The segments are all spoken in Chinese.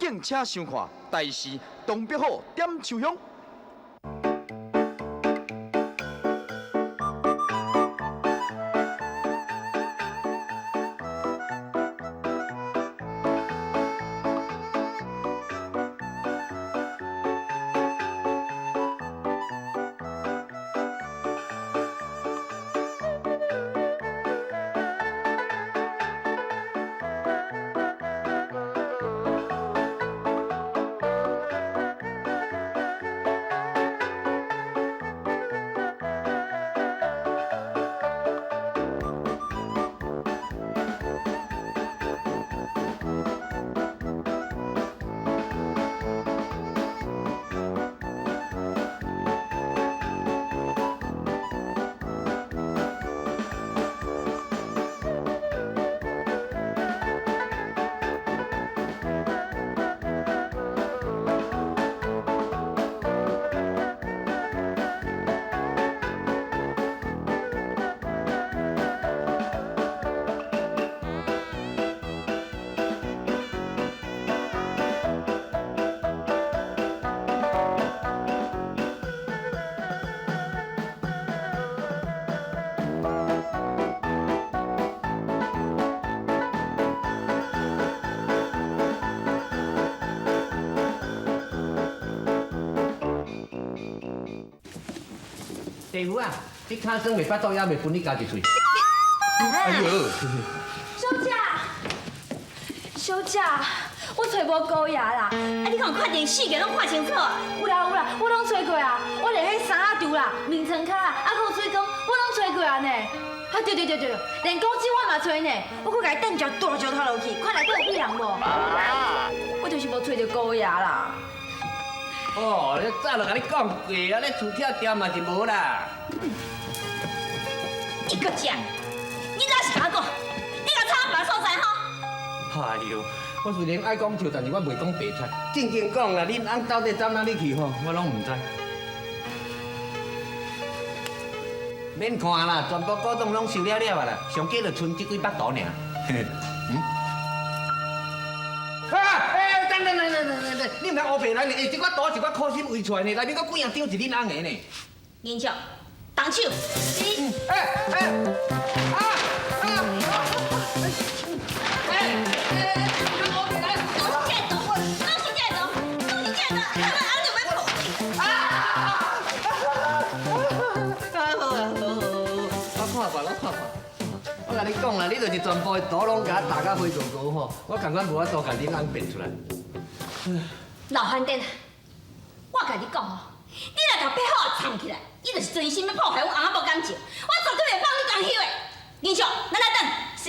并且想看大事东北好点秋香。地夫啊，你脚酸袂巴肚，也袂分你家己嘴。哎呦！小姐，小姐，我找无高牙啦！啊，你讲看电视个拢看清楚啊？有啦，我拢找过啊！我连迄衫仔橱啦、面床骹啊，还有水缸，我拢找过啊呢。啊，对，连果子我嘛找呢。我搁甲伊蹬一条大石头落去，看内底有屁人无？我就是无找着高牙啦。哦，你早就甲你讲过啊，你厝跳掉嘛是无啦。你搁讲，你哪是甲我讲？你甲插别所在吼？哎呦，我虽然爱讲笑，但是我袂讲白菜。正经讲啦，恁翁到底走哪里去吼，我拢唔知。免看啦，全部古董拢收了了啊啦，上计就剩这几百刀尔。等，你唔通乌白来呢？这块刀是我苦心为出来呢，内面搁几样张是恁翁的呢？严少，动手！我甲你讲啦，你就是全部的刀拢甲我打到灰高高吼，我感觉无法度甲恁翁变出来。老汉典，我甲你讲吼，你若甲背后藏起来，你就是真心要破坏阮翁仔无感情，我绝对袂放你讲休的。严少，咱来等。是。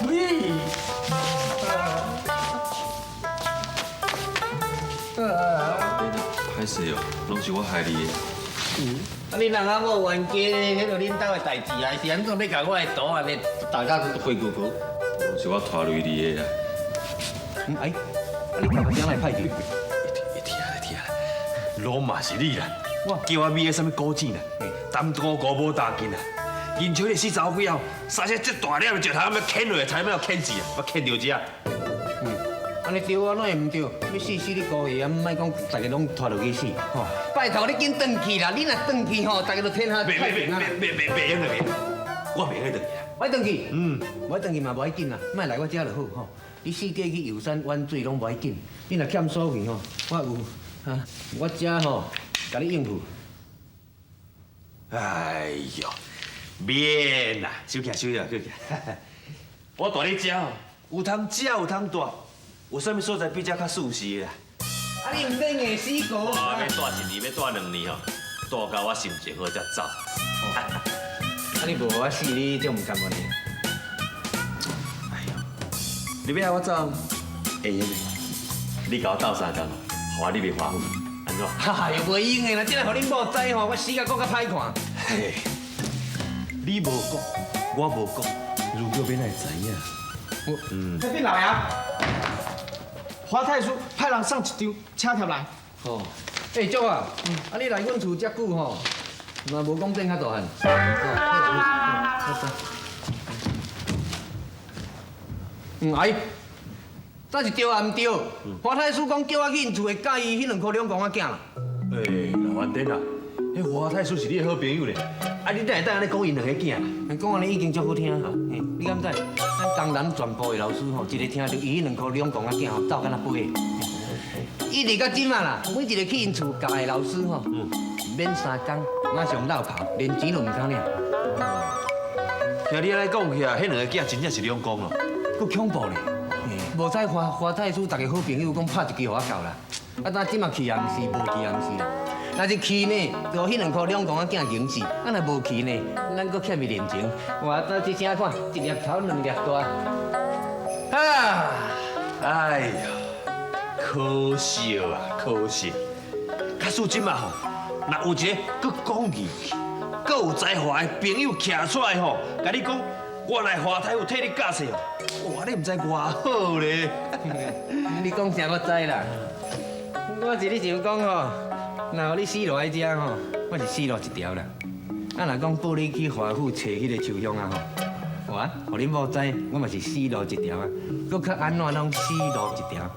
呸！歹势哦，拢是我害你的。啊，恁人啊无冤家，迄个恁兜的代志啊，是安怎要甲我的刀安尼打到灰高高？拢是我拖累你的啦。哎，啊你头壳怎来歹去？会听啦，老嘛是你啦。我叫我买个什么古井啦，担高高无大劲啦。因像你死查某鬼后，三只这大了石头要啃落，才要啃死啊！我啃着只。安尼对啊，哪会唔对？要死你高爷啊！莫讲大家拢拖落去死，吼！拜托你紧转去啦！你若转去吼，大家都天下太平啊！别用了别，我袂去转去啦。我转去，我转去嘛无要紧啦，莫来我遮就好吼。你四界去游山玩水拢无要紧，你若欠所费吼，我有啊，我遮吼，甲你应付。哎呦，免啦，收起，我带你食哦，有通食有通住。有啥物所在比这较舒适的啦？啊，你唔免硬死过。我要住一年，要住2年哦，住到我心情好才走。啊，你无我死你，就唔甘愿呢。哎呦，你要爱我走，会用的。你甲我斗相共，互你袂欢喜，安怎？哎呦，袂用的啦，这个互恁某知吼，我死甲搁较歹看。嘿，你无讲，我无讲，如果要来知影。这边老杨，华太叔派人送一张车条来。哦，哎，叔啊，啊你来阮厝遮久吼，嘛无讲变较大汉。阿姨，这是对啊，唔对？花太师讲叫我去因厝的介意迄2颗2公仔囝啦。老反正啊，迄花太叔是你的好朋友咧，啊，你哪会当安尼讲因2个囝啦？讲安尼已经足好听啊！你敢知？咱江南全部的老师吼，一个听到伊迄2颗2公仔囝吼，斗敢若飞。一直到今嘛啦，每一个去因厝教的老师吼，免3工，马上落跑，连钱都唔敢领。听你安尼讲起来，迄2个囝真正是2公咯。佫恐怖咧！无使花太叔，大家好朋友讲拍一支互我够啦。啊，但即马去也毋是，无去也毋是啦。若是去呢，就迄2颗2公仔囝赢死；啊，若无去呢，咱佫欠伊人情。我到一声看，一粒头2粒大。啊！哎呀，可惜啊，可惜。假使即马吼，若有一个佫讲义气、佫有才华的朋友徛出来吼，甲你讲，我来花太有替你教册哦，哇，你毋知偌好咧。你讲啥我知啦。我是咧想讲吼，若有你死落来遮吼，我是死路一条啦。啊，若讲报你去华府找迄个秋香啊吼，哇，互恁某知，我嘛是死路一条啊。佫较安怎拢死路一条。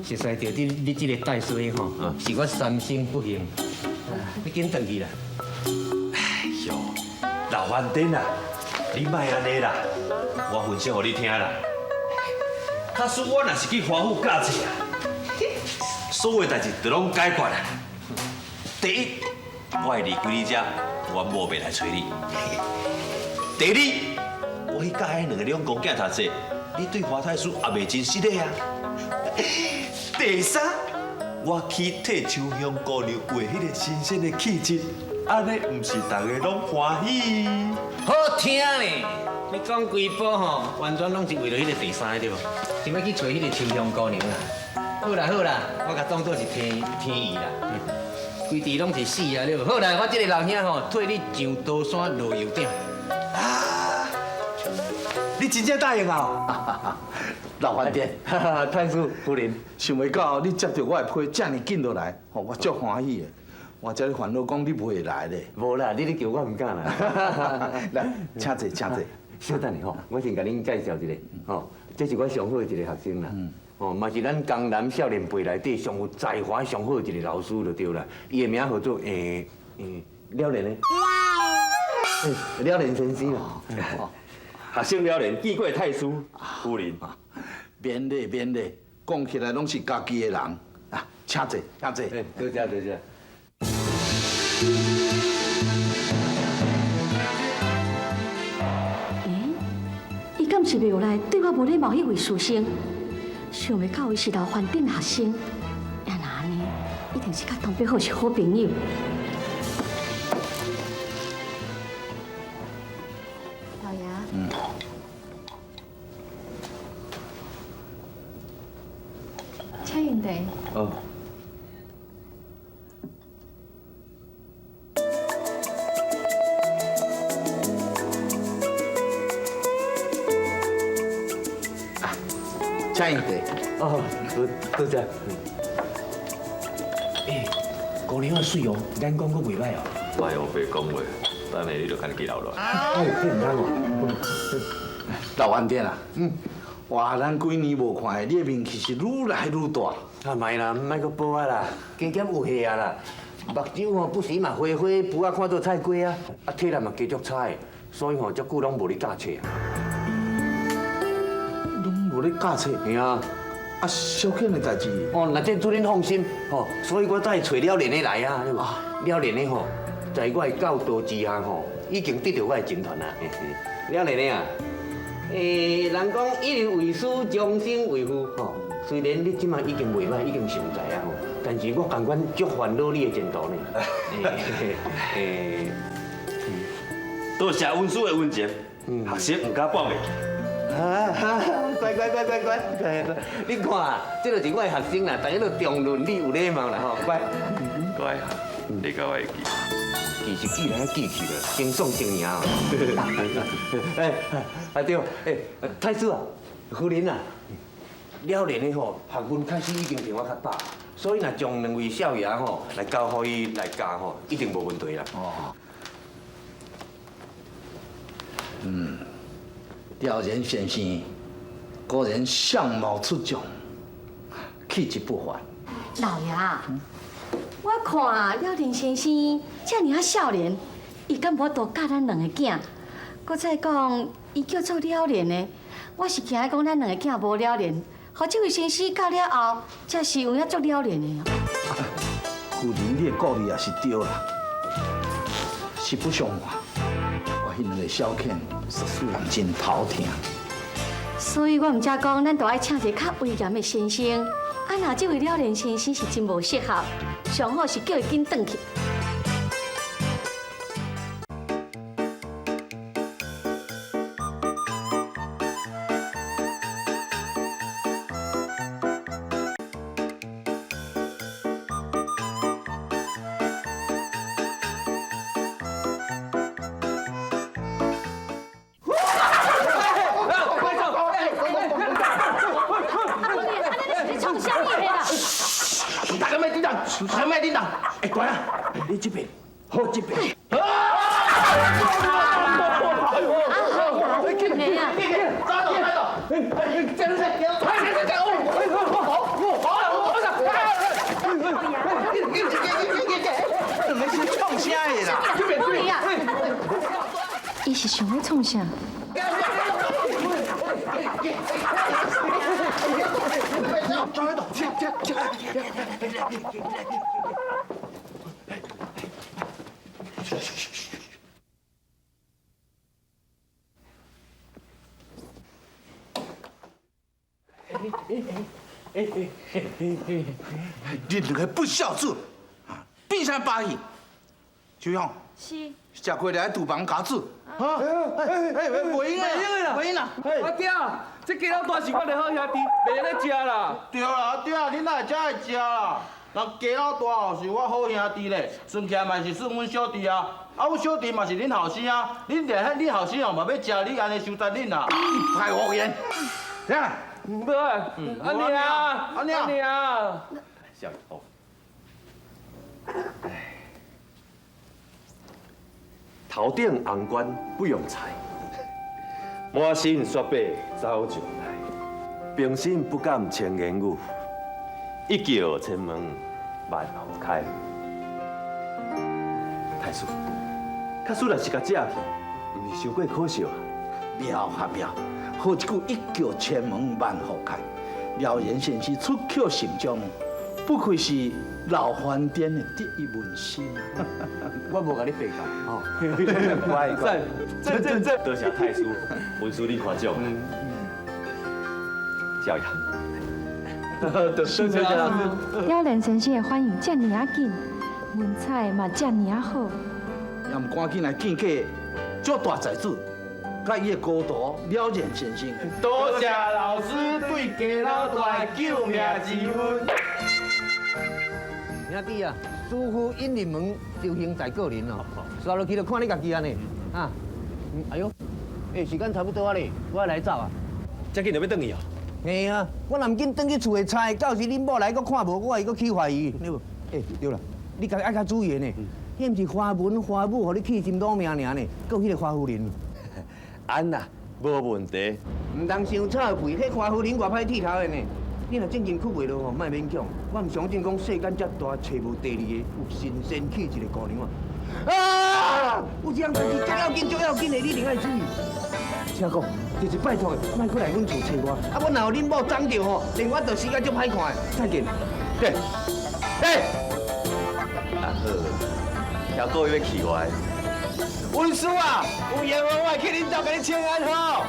实在着你这个带衰吼，是我三生不幸。你紧转去啦。哎呦，老番颠啊，你莫安尼啦，我分析互你听啦。假使我若是去华府教册啊，所有代志就拢解决啦。第一，我会离开你遮，我无袂来找你。第二，我去教迄2个2公囝读册，你对花太师也袂真失礼啊。第三，我去替秋香姑娘画迄个新鲜的气质，安尼毋是大家拢欢喜？好听呢！你讲规波吼，完全拢是为了迄个第三个对无？是要去找迄个秋香姑娘啦。好啦好啦，我甲当作是天意啦。规地拢是死啊了。好啦，我这个老兄吼，替你上刀山落油鼎。啊！你真正答应啊？老饭店，太叔夫人，想袂到你接到我的批这么紧落来，吼，我足欢喜的。我才烦恼讲你袂来咧。无啦，你咧叫我唔敢啦。来，请坐，请坐。稍等下吼，我先甲恁介绍一个，吼，这是我上好的一个学生啦。哦，嘛是咱江南少年辈内底上有才华、上好的一个老师就对啦。伊的名叫做廖莲的，廖莲先生啦。学生了然，见过太师夫人。免礼免礼，讲起来拢是家己的人啊，请坐，请坐。多谢多谢。伊敢是袂有来对我无礼貌迄位书生？想袂到伊是老饭店学生，也那安尼，一定是甲唐伯虎是好朋友。老爷。请用茶。哦。请用茶。哦，多谢。姑娘啊水哦，眼光佫袂歹哦。哎呦，别讲话，等下你就看你记牢了。哎，这唔通哦。老饭店啊，哇，咱几年无看的，你的面气是愈来愈大。啊，莫啦，莫阁报啊啦，加减有戏啊啦。目睭吼不时嘛花花，不啊看到菜瓜啊，啊体力嘛加足差的，所以吼足久拢无咧教册啊。拢无咧教册。嘿啊。啊，小庆的代志。哦，那这主恁放心，吼，所以我才会找了莲的来啊，对无？了莲的吼，在我的教导之下吼，已经得到我的情团啦。了莲的啊，人讲一人为师，终身为父，吼。虽然你即马已经袂歹，已经成才啊吼，但是我感觉足烦恼你的前途呢。多谢恩师的恩情，学生唔敢报袂。乖，你看啊，这就是我的学生啦，大家都重论你有礼貌啦吼，乖。乖，你甲我会记。记是记来记去了，真爽真赢哦。对，太师啊，夫人啊，了然的吼，学问开始已经比我较饱，所以若将2位少爷吼来交予伊来教吼，一定无问题啦。廖然先生果然相貌出众，气质不凡。老爷，我看廖林先生这尔啊少年，伊敢无多教咱两个囝，搁再讲伊叫做了然的，我是惊讲咱两个囝无了然，互这位先生教了后，才是有影足了然的哦。夫人，你的顾虑也是对啦。实不相瞒，我迄两个小犬是使人真头疼。所以我毋才讲，咱都爱请一个较威严的先生。啊，若这位了然先生是真无适合，上好是叫伊紧转去。创啥物的啦？大家卖叮当，大家卖叮当。哎，乖啊，你这边，好这边。啊，没啊。抓到！真是，你们是创啥的啦？不离啊！伊是想要创啥？你两个不孝子，变啥把戏？秋香，是。吃过来厨房夹子。啊！袂用啦，袂用啦。阿爹，这鸡老大是我的好兄弟，袂用咧食啦。对啦，你哪会才会食啦？人家老大哦是我好兄弟咧，算起来嘛是算阮小弟啊。啊，阮小弟嘛是恁后生啊，恁恁后生哦嘛要食你安尼收拾恁啦，一派胡言。这样。唔对，阿娘，小以后，头顶红冠不用裁，满身雪白走上来，平心不敢千言语，一叫千门万户开。太叔，假使若是甲借去，毋是伤过可惜啊？妙啊妙！好一句一叫千门万户开，廖然先生出口成章，不愧是老饭店的第一门生。我无甲你背教，吼。乖，真，多谢太叔，文书你夸奖。小杨，多谢老师。了然先生的反应这么紧，文采嘛这么好，也唔赶紧来见过这大才子。甲伊的高徒了然先生，多谢老师对鸡老大的救命之恩。兄弟啊，师傅引入门，修行在个人哦。刷落去就看你家己安尼，啊，哎呦，时间差不多啊咧，我要来走啊。这紧就要转去哦。嘿啊，我若唔紧转去厝的菜，到时恁某来，佫看无我，伊佫起怀疑，对无？对啦，你家己爱较注意呢。迄毋是花文花武，互你起心歹命尔呢，佫有迄个花夫人。安呐，无问题。唔通伤臭屁，迄花夫人外歹剃头的呢。你若正经去袂落吼，莫勉强。我唔相信讲世间遮大，找无第二个有神仙气质的姑娘啊！有一样代志足要紧的，你一定爱注意。听讲，就是拜托的，莫过来阮厝找我。啊，我若有恁某长着吼，连我着时间足歹看的。再见。对，啊好，还个要去我。文书啊，有缘我会去恁家给你请安好。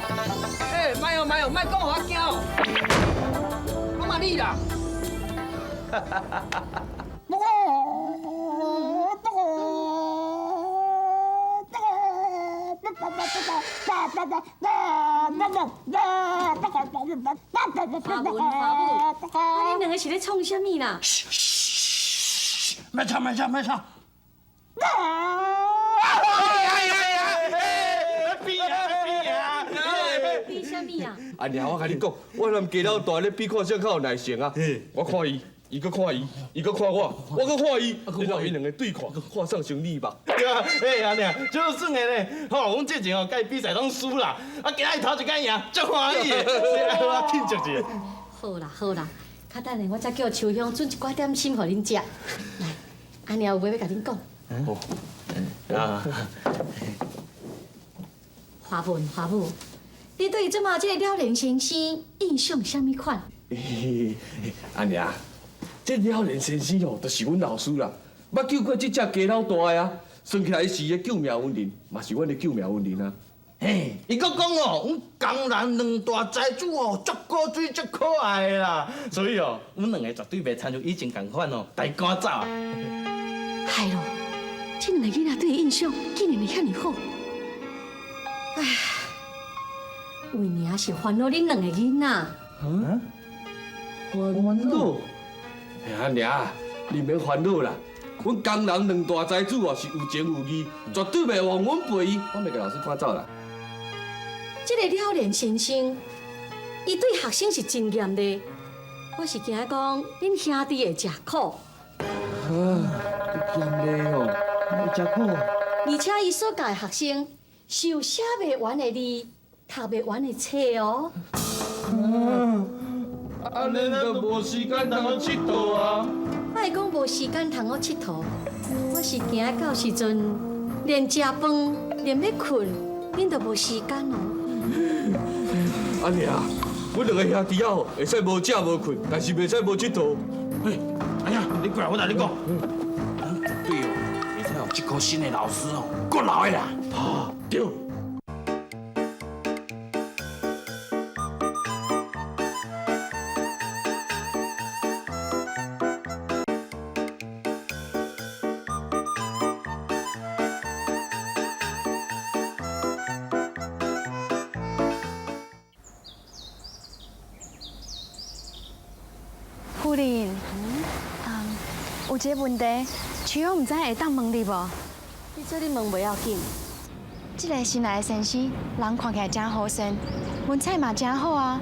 莫哦，莫讲我惊哦。讲嘛你啦。你两个是咧创啥物啦？别吵！比啥物啊？阿娘，我甲你讲，我连鸡老大咧比看相较有耐性啊。我看伊伊搁看伊，伊搁看我，我搁看伊，然后因两个对看，看上成立吧。对啊，嘿安尼啊，就算的呢。吼，阮之前哦，甲伊比赛拢输啦，啊，今仔日头一间赢，足欢喜的，所以爱我庆祝一下。好啦好啦，较等下我再叫秋香准一寡点心互恁食。来，安尼有话要甲恁讲。啊，华文华母，你对即马这个了然先生印象啥物款？安尼啊，这了然先生哦，就是阮老师啦。捌救过这只鸡老大的啊，算起来是个救命恩人，嘛是阮的救命恩人啊。嘿，伊搁讲哦，阮江南两大财主哦，足古锥足可爱的啦，所以哦，阮两个绝对袂参与以前共款哦，大赶走啊。係咯，这两个囡仔对伊印象竟然会遐尼好。唉，为娘是烦恼恁两个囡仔。烦恼？哎呀，娘，你免烦恼啦。阮江南两大财主哦是有情有义，绝对袂枉阮陪伊。我袂甲老师赶走啦。这个了然先生，伊对学生是真严厉。我是惊讲恁兄弟会食苦，严厉哦，会食苦。而且伊所教的学生是有写袂完的字，读袂完的册哦。安尼咱就无时间通去佚佗啊。莫讲无时间通我佚佗，我是惊到时阵连食饭、连要困，恁都无时间哦。安尼啊，阮两个兄弟啊，会使无食无困，但是袂使无佚佗。嘿，哎呀，你过来，我来你讲。对哦，会使有一个新的老师哦，够老的啦。啊，对。夫人，有一个问题，秋香唔知会当问你无？你做你问袂要紧，这个新来的先生，人看起来真好生，文采嘛真好啊。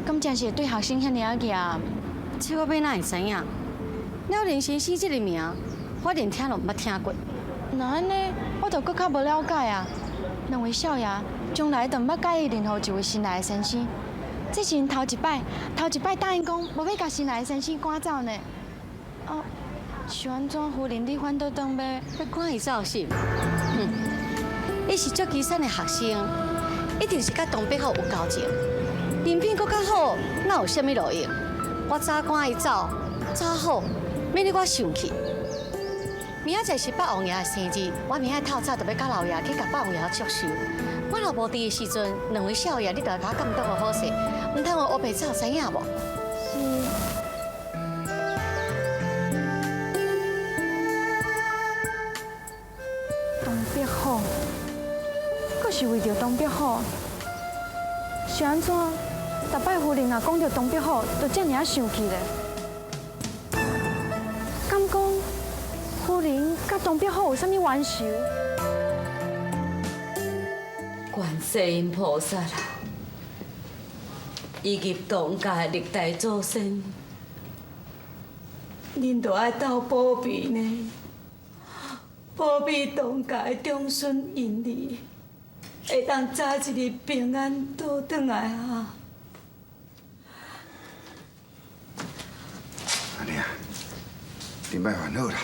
敢真是会对学生遐尔严？这我要哪会知影？了然先生这个名，我连听都毋捌听过。那安尼，我就更较无了解啊。两位少爷，将来都毋捌介意任何一位新来的先生。这是因头一摆答应讲，无要甲新来的先生赶走呢。是安怎？夫人你反倒当要赶伊走是？伊是足基层的学生，一定是甲东北好有交情。人品搁较好，哪有啥物路用？我早赶伊走，早好，免得我生气。明仔载是八王爷的生日，我明仔透早就要甲老爷去甲八王爷祝寿。我若无伫的时阵，两位少爷你著甲我感到好势，唔通我白走知影无？东北好，阁是为着东北好，是安怎？逐摆夫人若讲到东北好，就遮尔生气咧。敢讲夫人甲东北好有啥物冤仇？观世音菩萨啦，以及东家的历代祖先，恁都爱斗保庇呢，保庇东家的长孙因儿，会当早一日平安倒转来啊！安尼啊，你莫烦恼啦。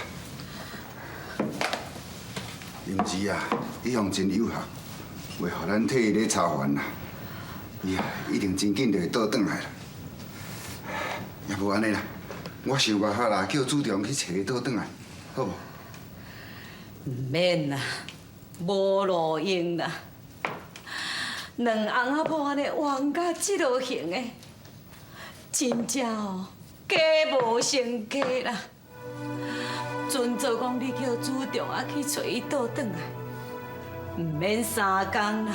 英芝啊，伊向真友好。袂互咱替伊咧操烦啦，伊啊一定真紧就会倒转来啦。也无安尼啦，我想办法啦，叫主长去找伊倒转来，好无？唔免啦，无路用啦。两翁仔婆安尼冤甲即落行的，真正哦，家无成家啦。准做讲你叫主长啊去找伊倒转来。唔免3工啦，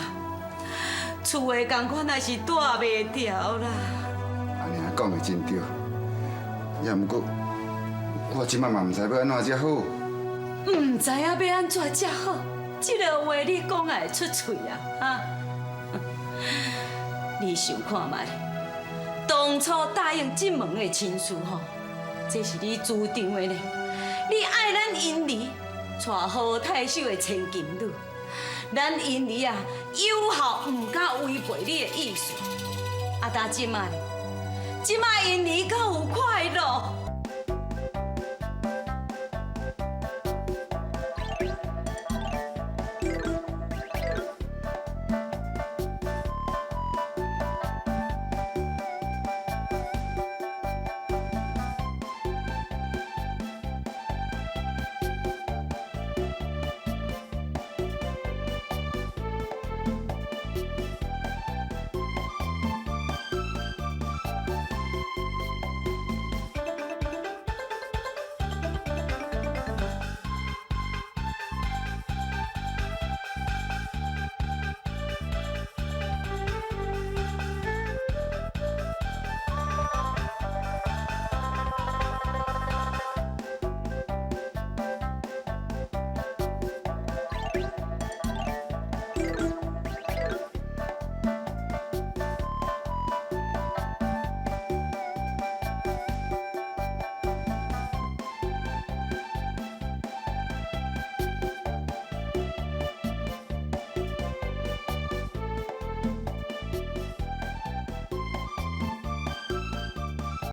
厝的工款也是带袂掉啦。安尼讲的真对，也毋过我即摆嘛毋知要安怎才好。唔知影要安怎才好，这个话你讲也会出嘴啊！哈，你想看卖，当初答应进门的亲事吼，这是你主张的呢。你爱咱英妮，娶好太守的千金女，咱英妮啊，有效唔敢违背你的意思。啊，但即摆英妮敢有快乐？